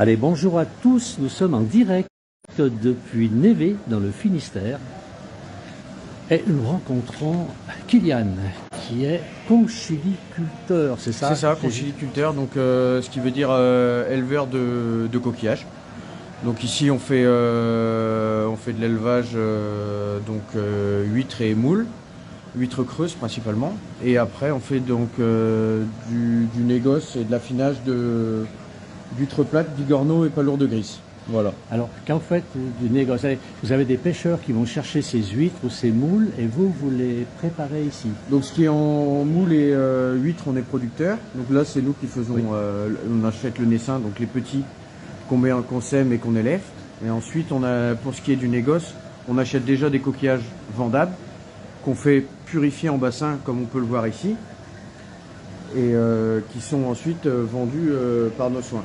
Allez, bonjour à tous, nous sommes en direct depuis Névé, dans le Finistère. Et nous rencontrons Kylian, qui est conchiliculteur, c'est ça? C'est ça, conchiliculteur, donc ce qui veut dire éleveur de coquillages. Donc ici on fait de l'élevage huîtres et moules, huîtres creuses principalement. Et après on fait donc du négoce et de l'affinage d'huîtres plates, bigorneaux et palourdes grises. Voilà. Alors, quand vous faites du négoce, vous avez des pêcheurs qui vont chercher ces huîtres ou ces moules et vous les préparez ici. Donc ce qui est en moule et huîtres, on est producteur. Donc là, c'est nous qui faisons, oui. On achète le naissin, donc les petits qu'on sème et qu'on élève. Et ensuite, pour ce qui est du négoce, on achète déjà des coquillages vendables qu'on fait purifier en bassin, comme on peut le voir ici, et qui sont ensuite vendus par nos soins.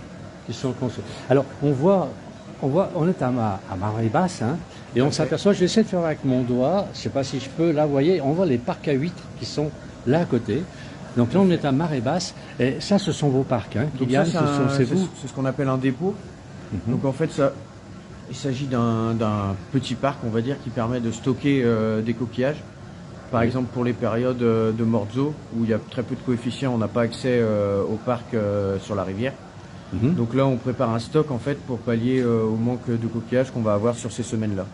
Alors, on est à marée basse, hein, et on s'aperçoit, je vais essayer de faire avec mon doigt, je ne sais pas si je peux, là, vous voyez, on voit les parcs à huîtres qui sont là à côté. Donc là, on est à marée basse, et ça, ce sont vos parcs, hein, Kylian, c'est ce qu'on appelle un dépôt. Donc en fait, il s'agit d'un petit parc, on va dire, qui permet de stocker des coquillages. Par exemple, pour les périodes de mortes eaux, où il y a très peu de coefficients, on n'a pas accès au parc sur la rivière. Donc là, on prépare un stock en fait pour pallier au manque de coquillages qu'on va avoir sur ces semaines-là.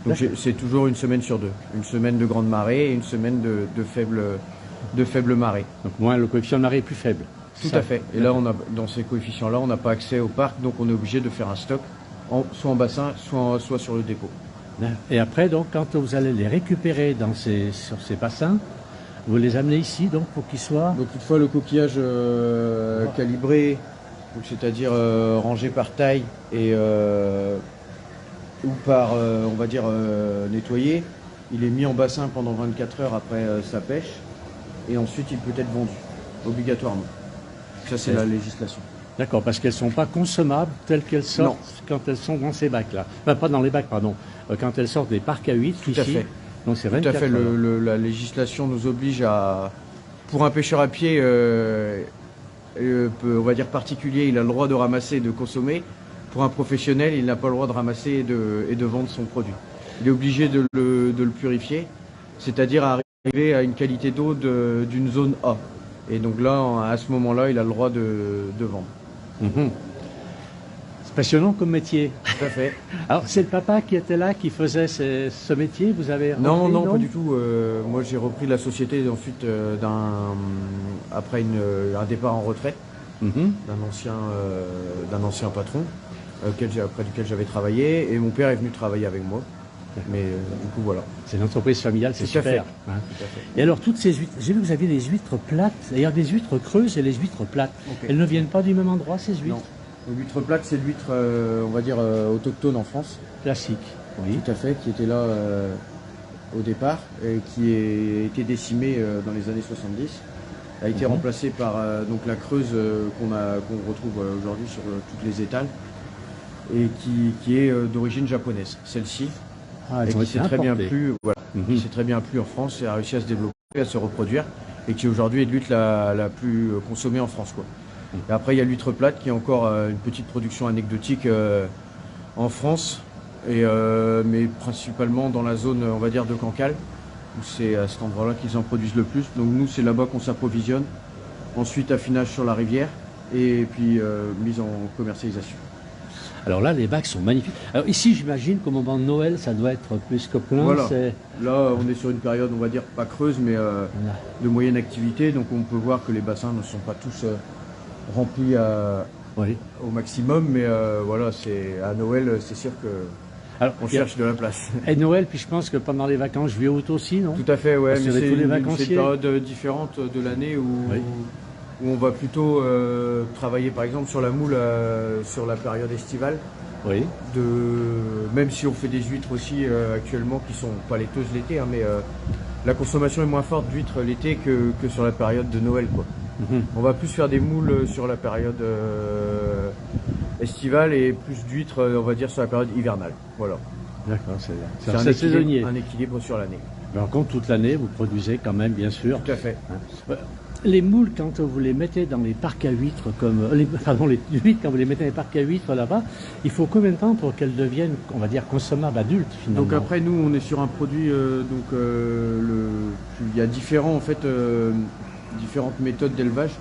Donc c'est toujours une semaine sur deux. Une semaine de grande marée et une semaine de faible marée. Donc moins le coefficient de marée est plus faible. Tout à fait. Et là, dans ces coefficients-là, on n'a pas accès au parc, donc on est obligé de faire un stock, soit en bassin, soit sur le dépôt. Et après, donc, quand vous allez les récupérer sur ces bassins, vous les amenez ici, donc, pour qu'ils soient... Donc une fois le coquillage calibré, c'est-à-dire rangé par taille et ou par, on va dire, nettoyé, il est mis en bassin pendant 24 heures après sa pêche et ensuite il peut être vendu, obligatoirement. Ça, c'est la législation. D'accord, parce qu'elles ne sont pas consommables telles qu'elles sortent quand elles sont dans ces bacs-là. Enfin, pas dans les bacs, pardon. Quand elles sortent des parcs à huîtres, Tout à fait. Donc c'est 24 Tout à fait. heures. La législation nous oblige à... Pour un pêcheur à pied, on va dire particulier, il a le droit de ramasser et de consommer. Pour un professionnel, il n'a pas le droit de ramasser et de vendre son produit. Il est obligé de le purifier, c'est-à-dire arriver à une qualité d'eau d'une zone A. Et donc là, à ce moment-là, il a le droit de vendre. C'est passionnant comme métier. Tout à fait. Alors, c'est le papa qui était là, qui faisait ce métier, vous avez repris, non, pas du tout. Moi, j'ai repris la société ensuite après un départ en retraite d'un ancien patron auprès duquel j'avais travaillé. Et mon père est venu travailler avec moi. Mais du coup, voilà. C'est une entreprise familiale, c'est super. Tout à fait. Et alors, toutes ces huîtres, j'ai vu que vous aviez des huîtres plates, d'ailleurs des huîtres creuses et les huîtres plates. Okay. Elles ne viennent pas du même endroit, ces huîtres? Non. L'huître plate, c'est l'huître, on va dire, autochtone en France. Classique, oui. Tout à fait, qui était là au départ et qui a été décimée dans les années 70. Elle a été remplacée par donc la creuse qu'on retrouve aujourd'hui sur toutes les étals et qui est d'origine japonaise. Celle-ci. Et qui s'est très bien plu, voilà, qui s'est très bien plu en France et a réussi à se développer, à se reproduire, et qui aujourd'hui est l'huître la plus consommée en France, quoi. Et après il y a l'huître plate qui est encore une petite production anecdotique en France, mais principalement dans la zone, on va dire, de Cancale, où c'est à cet endroit-là qu'ils en produisent le plus. Donc nous, c'est là-bas qu'on s'approvisionne. Ensuite, affinage sur la rivière et puis mise en commercialisation. Alors là, les bacs sont magnifiques. Alors ici, j'imagine qu'au moment de Noël, ça doit être plus que plein. Voilà. Là, on est sur une période, on va dire, pas creuse, mais de moyenne activité. Donc on peut voir que les bassins ne sont pas tous remplis au maximum. Mais voilà, à Noël, c'est sûr qu'on cherche de la place. Et Noël, puis je pense que pendant les vacances, juillet, août aussi, non? Tout à fait, ouais. Mais c'est une période différente de l'année où on va plutôt travailler par exemple sur la moule sur la période estivale. Oui. Même si on fait des huîtres aussi actuellement qui sont pas laiteuses l'été, mais la consommation est moins forte d'huîtres l'été que sur la période de Noël, quoi. On va plus faire des moules sur la période estivale et plus d'huîtres, on va dire, sur la période hivernale. Voilà. D'accord, c'est saisonnier. Un équilibre sur l'année. Mais en compte, toute l'année, vous produisez quand même, bien sûr. Tout à fait. les moules, quand vous les mettez dans les parcs à huîtres, les huîtres, quand vous les mettez dans les parcs à huîtres là-bas, il faut combien de temps pour qu'elles deviennent, on va dire, consommables adultes finalement? Donc après, nous, on est sur un produit, il y a différentes méthodes d'élevage.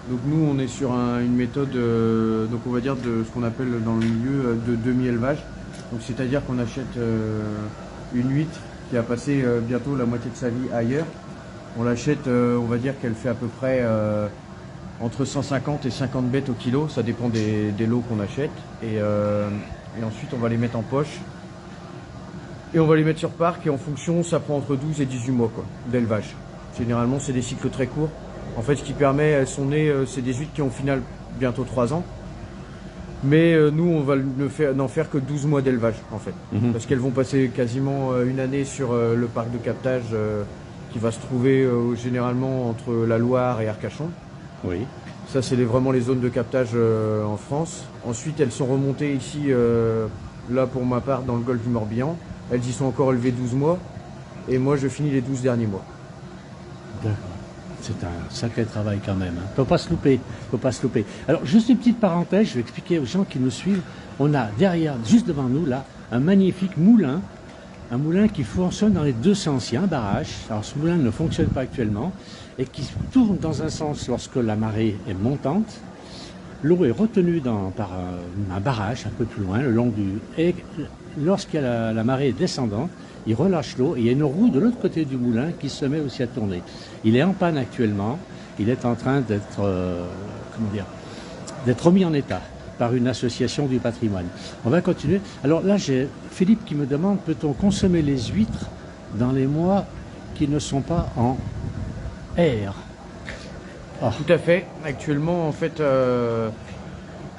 Donc nous, on est sur une méthode, donc on va dire de ce qu'on appelle dans le milieu de demi-élevage. Donc c'est-à-dire qu'on achète une huître qui a passé bientôt la moitié de sa vie ailleurs. On l'achète, on va dire qu'elle fait à peu près entre 150 et 50 bêtes au kilo, ça dépend des lots qu'on achète. Et ensuite, on va les mettre en poche. Et on va les mettre sur parc, et en fonction, ça prend entre 12 et 18 mois d'élevage. Généralement, c'est des cycles très courts. En fait, ce qui permet, elles sont nées, c'est des huîtres qui ont au final bientôt 3 ans. Mais nous, on va n'en faire que 12 mois d'élevage, en fait. Parce qu'elles vont passer quasiment une année sur le parc de captage qui va se trouver généralement entre la Loire et Arcachon. Oui. Ça, c'est vraiment les zones de captage en France. Ensuite, elles sont remontées ici, là pour ma part, dans le golfe du Morbihan. Elles y sont encore élevées 12 mois. Et moi, je finis les 12 derniers mois. D'accord. C'est un sacré travail quand même. Il ne faut pas se louper. Faut pas se louper. Alors, juste une petite parenthèse, je vais expliquer aux gens qui nous suivent. On a derrière, juste devant nous, là, un magnifique moulin. Un moulin qui fonctionne dans les deux sens. Il y a un barrage. Alors, ce moulin ne fonctionne pas actuellement et qui tourne dans un sens lorsque la marée est montante. L'eau est retenue par un barrage un peu plus loin, le long du... Et lorsque la marée est descendante, il relâche l'eau et il y a une roue de l'autre côté du moulin qui se met aussi à tourner. Il est en panne actuellement. Il est en train d'être remis en état par une association du patrimoine. On va continuer. Alors là, j'ai Philippe qui me demande, peut-on consommer les huîtres dans les mois qui ne sont pas en air? Oh. Tout à fait. Actuellement, en fait,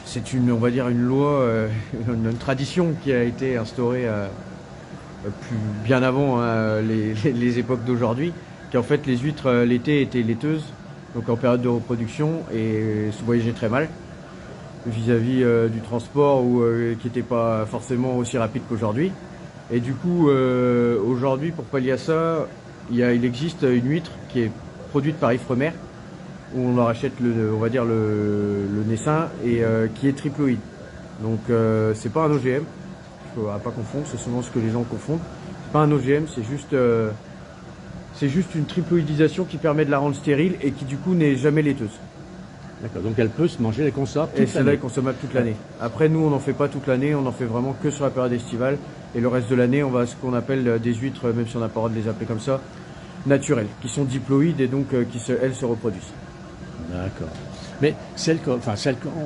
c'est on va dire une loi, une tradition qui a été instaurée bien avant les époques d'aujourd'hui, qui en fait les huîtres l'été étaient laiteuses, donc en période de reproduction, et se voyageaient très mal vis-à-vis du transport qui n'était pas forcément aussi rapide qu'aujourd'hui. Et du coup, aujourd'hui, pour pallier à ça, il existe une huître qui est produite par Ifremer, où on leur achète on va dire le naissin, et qui est triploïde. Donc c'est pas un OGM, il ne faudra pas confondre, c'est souvent ce que les gens confondent. C'est pas un OGM, c'est juste une triploïdisation qui permet de la rendre stérile et qui du coup n'est jamais laiteuse. D'accord, donc elle peut se manger, les consommable toute l'année. Et celle-là est consommable toute l'année. Après, nous, on n'en fait pas toute l'année, on en fait vraiment que sur la période estivale. Et le reste de l'année, on va à ce qu'on appelle des huîtres, même si on n'a pas le droit de les appeler comme ça, naturelles, qui sont diploïdes et donc elles se reproduisent. D'accord. Mais celles qu'on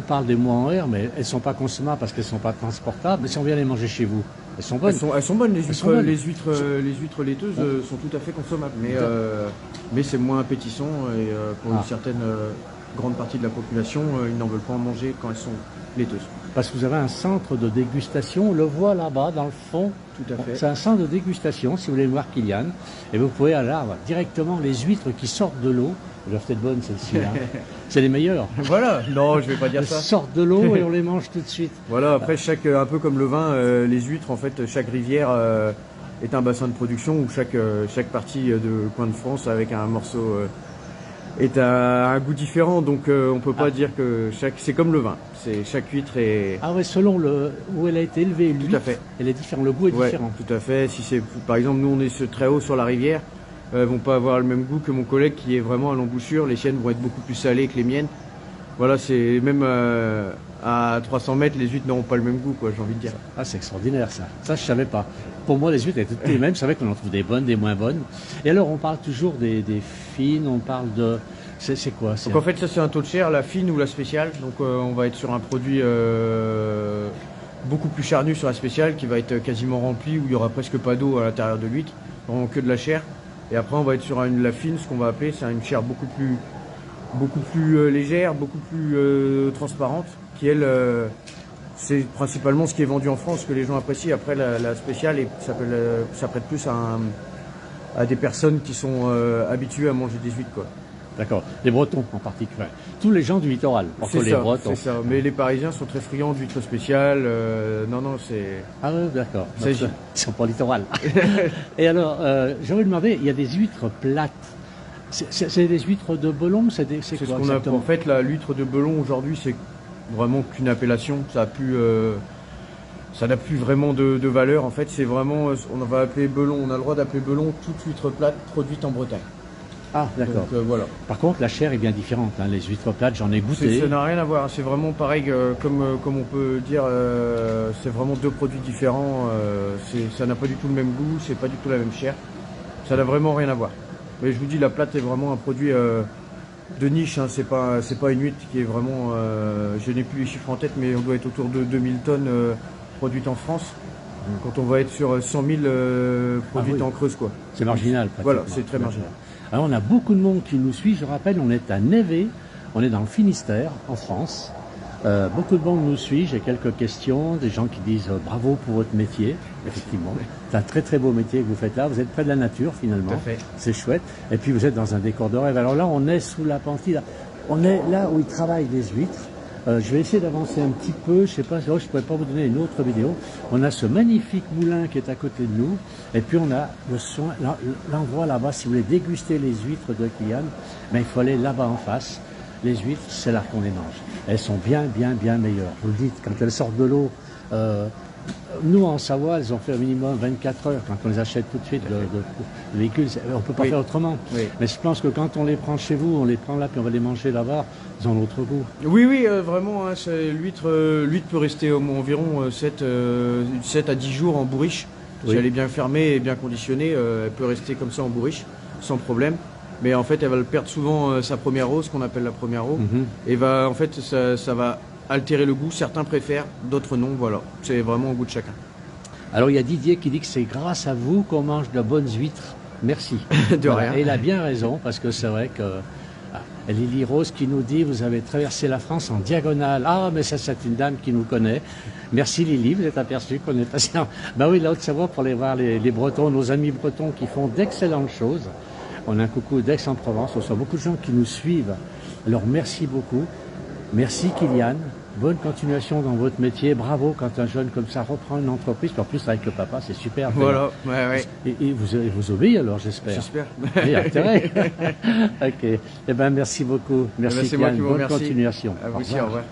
parle des mois en air, mais elles ne sont pas consommables parce qu'elles ne sont pas transportables. Mais si on vient les manger chez vous, elles sont bonnes. Elles sont bonnes, les huîtres laiteuses sont tout à fait consommables. Mais c'est moins appétissant et pour une certaine grande partie de la population, ils n'en veulent pas en manger quand elles sont laiteuses. Parce que vous avez un centre de dégustation, on le voit là-bas dans le fond. Tout à fait. C'est un centre de dégustation, si vous voulez voir Kylian. Et vous pouvez aller voir directement les huîtres qui sortent de l'eau. Elles doivent être bonnes celles-ci. Hein. C'est les meilleures. Voilà, non, je vais pas dire ça. Elles sortent de l'eau et on les mange tout de suite. Voilà, après un peu comme le vin, les huîtres, en fait, chaque rivière est un bassin de production où chaque partie de coin de France avec un morceau est à un goût différent. Donc on peut pas dire que c'est comme le vin. Chaque huître est... Ah ouais, selon où elle a été élevée, tout à fait. Elle est différente, le goût est différent. Tout à fait. Si c'est, par exemple, nous on est très haut sur la rivière, vont pas avoir le même goût que mon collègue qui est vraiment à l'embouchure. Les siennes vont être beaucoup plus salées que les miennes. Voilà, c'est même à 300 mètres, les huîtres n'auront pas le même goût, quoi, j'ai envie de dire. Ah, c'est extraordinaire ça. Ça, je savais pas. Pour moi, les huîtres étaient toutes les mêmes. Je savais qu'on en trouve des bonnes, des moins bonnes. Et alors, on parle toujours des fines, on parle de... C'est quoi? Donc en fait, ça c'est un taux de chair, la fine ou la spéciale. Donc on va être sur un produit beaucoup plus charnu sur la spéciale, qui va être quasiment rempli, où il y aura presque pas d'eau à l'intérieur de l'huître, vraiment que de la chair. Et après, on va être sur la fine, ce qu'on va appeler, c'est une chair beaucoup plus légère, beaucoup plus transparente, qui elle, c'est principalement ce qui est vendu en France, que les gens apprécient. Après, la spéciale, ça prête plus à des personnes qui sont habituées à manger des huîtres, quoi. D'accord, les Bretons en particulier. Tous les gens du littoral, c'est ça. Mais les Parisiens sont très friands d'huîtres spéciales. Non, c'est... Ah oui, d'accord. Ils sont pas littoral. Et alors, j'aurais demandé, il y a des huîtres plates. C'est des huîtres de Belon, c'est C'est quoi ce qu'on a. exactement? En fait, l'huître de Belon aujourd'hui, c'est vraiment qu'une appellation. Ça n'a plus vraiment de valeur. En fait, c'est vraiment, on va appeler Belon. On a le droit d'appeler Belon toute huître plate produite en Bretagne. Ah, d'accord. Donc voilà. Par contre, la chair est bien différente. Hein. Les huîtres plates, j'en ai goûté. Ça n'a rien à voir. C'est vraiment pareil, comme on peut dire. C'est vraiment deux produits différents. Ça n'a pas du tout le même goût. C'est pas du tout la même chair. Ça n'a vraiment rien à voir. Mais je vous dis, la plate est vraiment un produit de niche. Hein. C'est pas une huître qui est vraiment. Je n'ai plus les chiffres en tête, mais on doit être autour de 2000 tonnes produites en France. Quand on va être sur 100 000 produites en Creuse, quoi. C'est marginal. Voilà, c'est très marginal. Alors on a beaucoup de monde qui nous suit. Je rappelle, on est à Névé, on est dans le Finistère, en France. Beaucoup de monde nous suit. J'ai quelques questions, des gens qui disent bravo pour votre métier. Effectivement, c'est un très très beau métier que vous faites là. Vous êtes près de la nature finalement. Tout à fait. C'est chouette. Et puis vous êtes dans un décor de rêve. Alors là, on est sous la pentille. On est là où ils travaillent les huîtres. Je vais essayer d'avancer un petit peu. Je sais pas, je ne pourrais pas vous donner une autre vidéo. On a ce magnifique moulin qui est à côté de nous. Et puis on a l'endroit là-bas. Si vous voulez déguster les huîtres de Kylian, ben, il faut aller là-bas en face. Les huîtres, c'est là qu'on les mange. Elles sont bien meilleures. Vous le dites, quand elles sortent de l'eau, nous en Savoie, elles ont fait au minimum 24 heures quand on les achète tout de suite de véhicules. On ne peut pas faire autrement. Oui. Mais je pense que quand on les prend chez vous, on les prend là puis on va les manger là-bas, ils ont l'autre goût. Oui, vraiment, hein, l'huître peut rester environ 7 à 10 jours en bourriche. Oui. Si elle est bien fermée et bien conditionnée, elle peut rester comme ça en bourriche, sans problème. Mais en fait, elle va perdre souvent sa première eau, ce qu'on appelle la première eau. Et en fait, ça va altérer le goût. Certains préfèrent, d'autres non. Voilà, c'est vraiment au goût de chacun. Alors, il y a Didier qui dit que c'est grâce à vous qu'on mange de bonnes huîtres. Merci. De rien. Et il a bien raison, parce que c'est vrai que... Lily Rose qui nous dit, vous avez traversé la France en diagonale. Ah, mais ça, c'est une dame qui nous connaît. Merci Lily, vous êtes aperçu qu'on est passé en... Ben oui, la Haute-Savoie, pour aller voir les Bretons, nos amis bretons qui font d'excellentes choses. On a un coucou d'Aix-en-Provence, on reçoit beaucoup de gens qui nous suivent. Alors merci beaucoup. Merci Kylian. Bonne continuation dans votre métier. Bravo quand un jeune comme ça reprend une entreprise. En plus avec le papa, c'est super. Voilà, ouais. Et vous obéissez alors, j'espère. J'espère. Il y a intérêt. Ok. Eh bien, merci beaucoup. Merci Kylian. Bonne continuation. À vous aussi, au revoir.